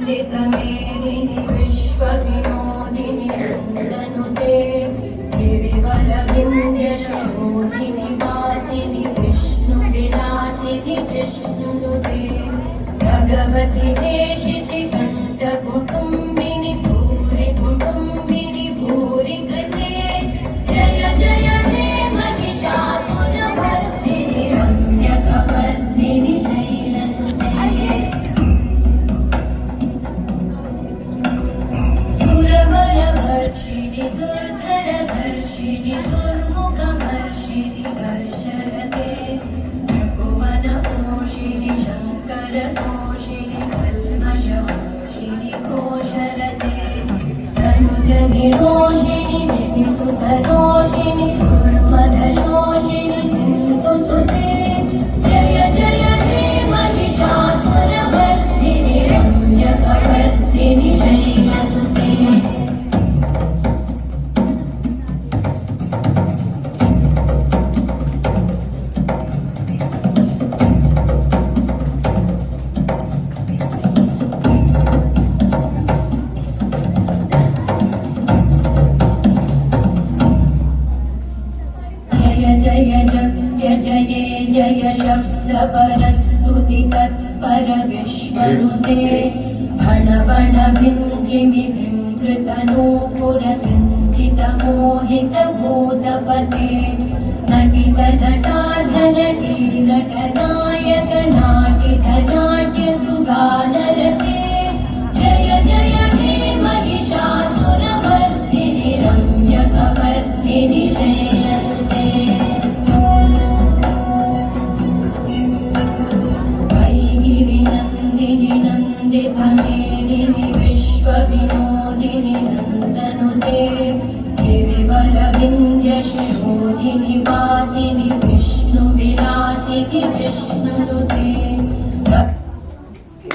नन्दितमेदिनि विश्वविनोदिनि नन्दनुते गिरिवरविन्द्यशोधिनि वासिनि विष्णुविलासिनि जिष्णुनुते भगवति देशिति कण्ठकुटुम्बिनि भूरि कुटुम्बिनि भूरि कृते जय जय हे महिषासुरमर्दिनि रम्यकवर्दिनि शैलसुते सुरवरवर्षिणि दुर्धरधर्षिणि दुर्मुखवर्षिणि हर्षरते भुवनपोषिणि शङ्करतोषिणि कल्मषपोषिणि घोषरते तनुजनिरोषिणि दितिसुतरोषिणि दुर्मदशोषिणि सिन्धुसुते जय जय हे महिषासुरमर्दिनि रम्यकवर्दिनि शैलसुते जय जय जये जय शब्द परस्तुति तत्पर विश्वनुते भण भण भिञ्जिमि भृङ्कृतनूपुर सिञ्चित मोहित भूतपते नटित नटाधनटी नटनायक नाटित नाट्य सुगानरते जय जय हे महिषासुरमर्दिनि रम्यकवर्दिनि शैलसुते नन्दितमेदिनि विश्वविनोदिनि नन्दनुते गिरिवरविन्द्यशिरोधिनि वासिनि विष्णुविलासिनि जिष्णु